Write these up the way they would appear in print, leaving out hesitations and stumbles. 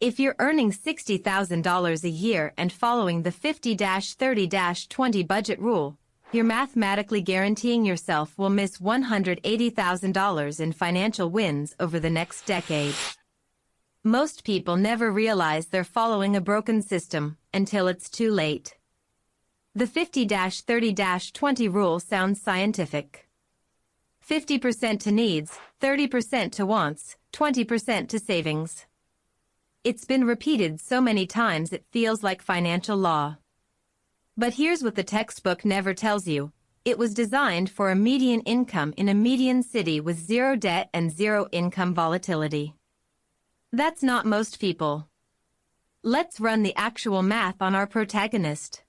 If you're earning $60,000 a year and following the 50-30-20 budget rule, you're mathematically guaranteeing yourself will miss $180,000 in financial wins over the next decade. Most people never realize they're following a broken system until it's too late. The 50-30-20 rule sounds scientific. 50% to needs, 30% to wants, 20% to savings. It's been repeated so many times it feels like financial law. But here's what the textbook never tells you. It was designed for a median income in a median city with zero debt and zero income volatility. That's not most people. Let's run the actual math on our protagonist.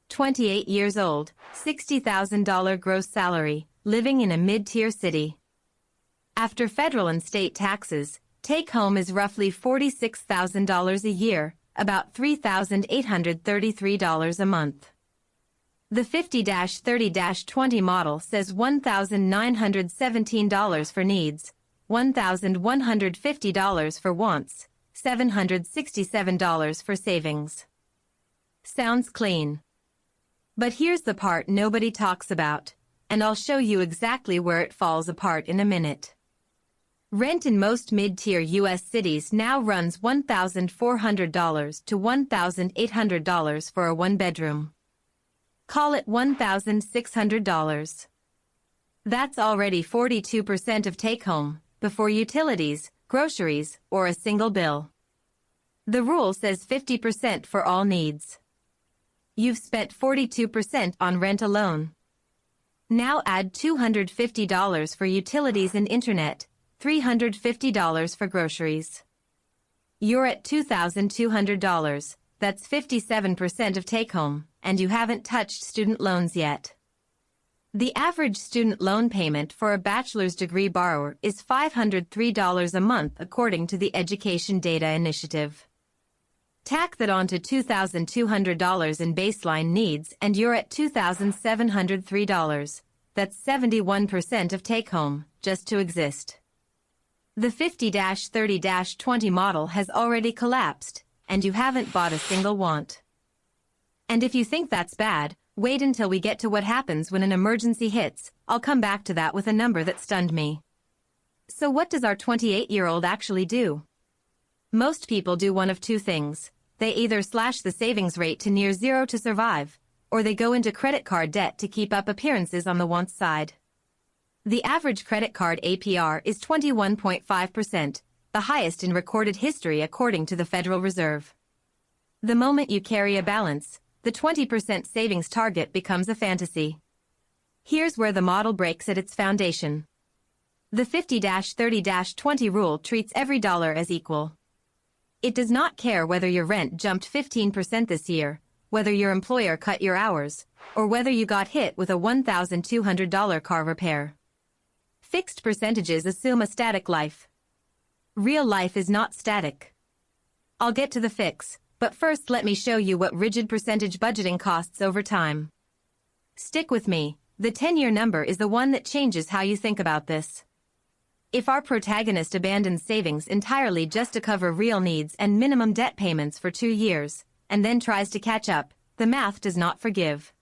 28 years old, $60,000 gross salary, living in a mid-tier city. After federal and state taxes, take-home is roughly $46,000 a year, about $3,833 a month. The 50-30-20 model says $1,917 for needs, $1,150 for wants, $767 for savings. Sounds clean. But here's the part nobody talks about, and I'll show you exactly where it falls apart in a minute. Rent in most mid-tier U.S. cities now runs $1,400 to $1,800 for a one-bedroom. Call it $1,600. That's already 42% of take-home, before utilities, groceries, or a single bill. The rule says 50% for all needs. You've spent 42% on rent alone. Now add $250 for utilities and internet, $350 for groceries. You're at $2,200, that's 57% of take-home, and you haven't touched student loans yet. The average student loan payment for a bachelor's degree borrower is $503 a month according to the Education Data Initiative. Tack that onto $2,200 in baseline needs and you're at $2,703. That's 71% of take-home, just to exist. The 50-30-20 model has already collapsed, and you haven't bought a single want. And if you think that's bad, wait until we get to what happens when an emergency hits. I'll come back to that with a number that stunned me. So what does our 28-year-old actually do? Most people do one of two things. They either slash the savings rate to near zero to survive, or they go into credit card debt to keep up appearances on the wants side. The average credit card APR is 21.5%, the highest in recorded history according to the Federal Reserve. The moment you carry a balance, the 20% savings target becomes a fantasy. Here's where the model breaks at its foundation. The 50-30-20 rule treats every dollar as equal. It does not care whether your rent jumped 15% this year, whether your employer cut your hours, or whether you got hit with a $1,200 car repair. Fixed percentages assume a static life. Real life is not static. I'll get to the fix, but first let me show you what rigid percentage budgeting costs over time. Stick with me, the 10-year number is the one that changes how you think about this. If our protagonist abandons savings entirely just to cover real needs and minimum debt payments for 2 years, and then tries to catch up, the math does not forgive.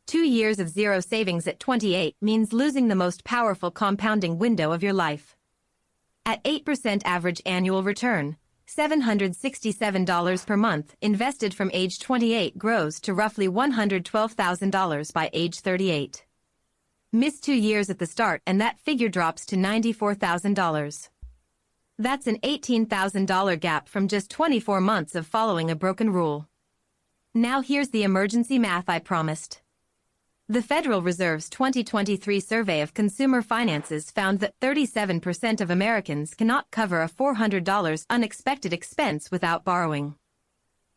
2 years of zero savings at 28 means losing the most powerful compounding window of your life. At 8% average annual return, $767 per month invested from age 28 grows to roughly $112,000 by age 38. Miss 2 years at the start and that figure drops to $94,000. That's an $18,000 gap from just 24 months of following a broken rule. Now here's the emergency math I promised. The Federal Reserve's 2023 survey of consumer finances found that 37% of Americans cannot cover a $400 unexpected expense without borrowing.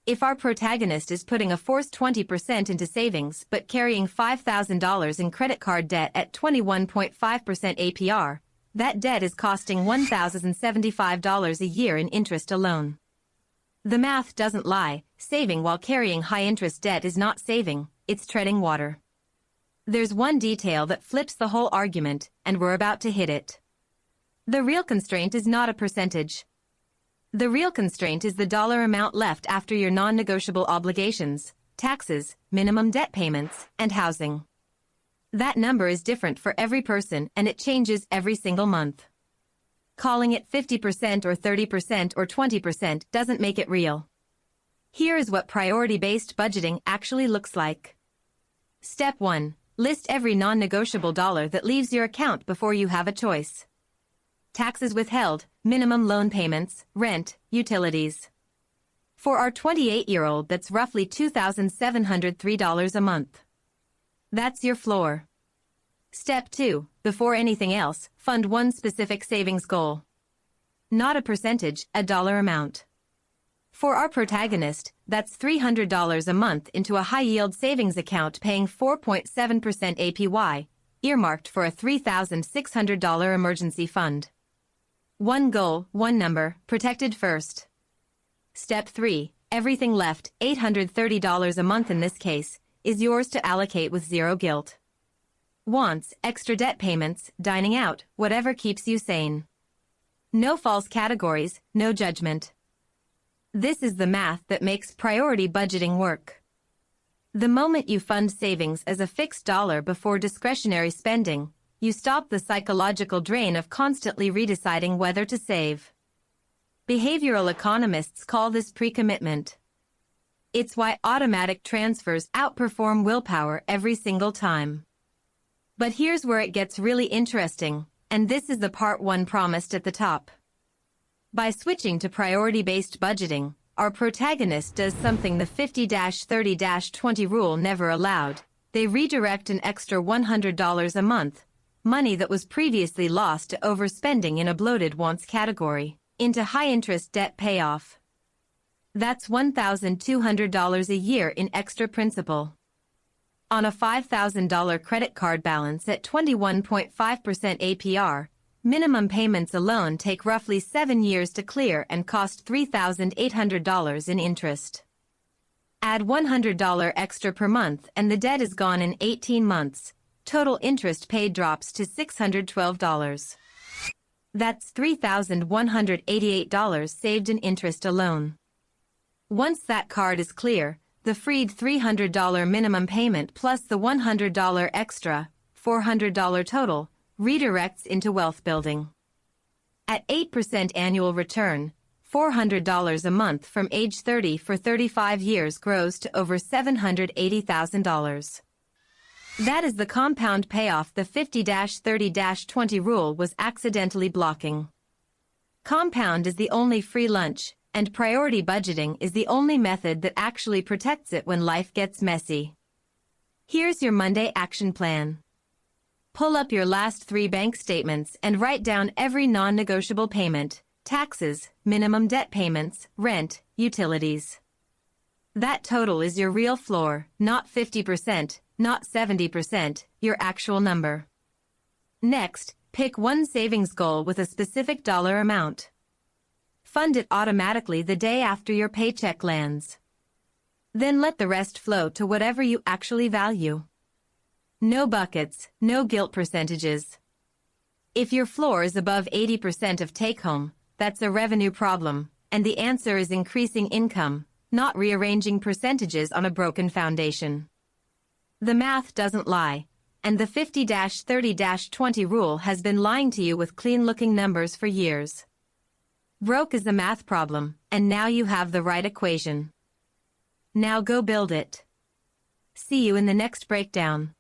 If our protagonist is putting a forced 20% into savings but carrying $5,000 in credit card debt at 21.5% APR, that debt is costing $1,075 a year in interest alone. The math doesn't lie. Saving while carrying high-interest debt is not saving, it's treading water. There's one detail that flips the whole argument, and we're about to hit it. The real constraint is not a percentage. The real constraint is the dollar amount left after your non-negotiable obligations, taxes, minimum debt payments, and housing. That number is different for every person and it changes every single month. Calling it 50% or 30% or 20% doesn't make it real. Here is what priority-based budgeting actually looks like. Step 1. List every non-negotiable dollar that leaves your account before you have a choice. Taxes withheld, minimum loan payments, rent, utilities. For our 28-year-old, that's roughly $2,703 a month. That's your floor. Step 2. Before anything else, fund one specific savings goal. Not a percentage, a dollar amount. For our protagonist, that's $300 a month into a high-yield savings account paying 4.7% APY, earmarked for a $3,600 emergency fund. One goal, one number, protected first. Step 3. Everything left, $830 a month in this case, is yours to allocate with zero guilt. Wants, extra debt payments, dining out, whatever keeps you sane. No false categories, no judgment. This is the math that makes priority budgeting work. The moment you fund savings as a fixed dollar before discretionary spending, you stop the psychological drain of constantly redeciding whether to save. Behavioral economists call this pre-commitment. It's why automatic transfers outperform willpower every single time. But here's where it gets really interesting, and this is the part 1 promised at the top. By switching to priority-based budgeting, our protagonist does something the 50-30-20 rule never allowed. They redirect an extra $100 a month, money that was previously lost to overspending in a bloated wants category, into high-interest debt payoff. That's $1,200 a year in extra principal. On a $5,000 credit card balance at 21.5% APR, minimum payments alone take roughly 7 years to clear and cost $3,800 in interest. Add $100 extra per month and the debt is gone in 18 months. Total interest paid drops to $612. That's $3,188 saved in interest alone. Once that card is clear, the freed $300 minimum payment plus the $100 extra, $400 total, redirects into wealth building. At 8% annual return, $400 a month from age 30 for 35 years grows to over $780,000. That is the compound payoff the 50-30-20 rule was accidentally blocking. Compound is the only free lunch, and priority budgeting is the only method that actually protects it when life gets messy. Here's your Monday action plan. Pull up your last 3 bank statements and write down every non-negotiable payment, taxes, minimum debt payments, rent, utilities. That total is your real floor, not 50%, not 70%, your actual number. Next, pick one savings goal with a specific dollar amount. Fund it automatically the day after your paycheck lands. Then let the rest flow to whatever you actually value. No buckets, no guilt percentages. If your floor is above 80% of take-home, that's a revenue problem, and the answer is increasing income, not rearranging percentages on a broken foundation. The math doesn't lie, and the 50-30-20 rule has been lying to you with clean-looking numbers for years. Broke is a math problem, and now you have the right equation. Now go build it. See you in the next breakdown.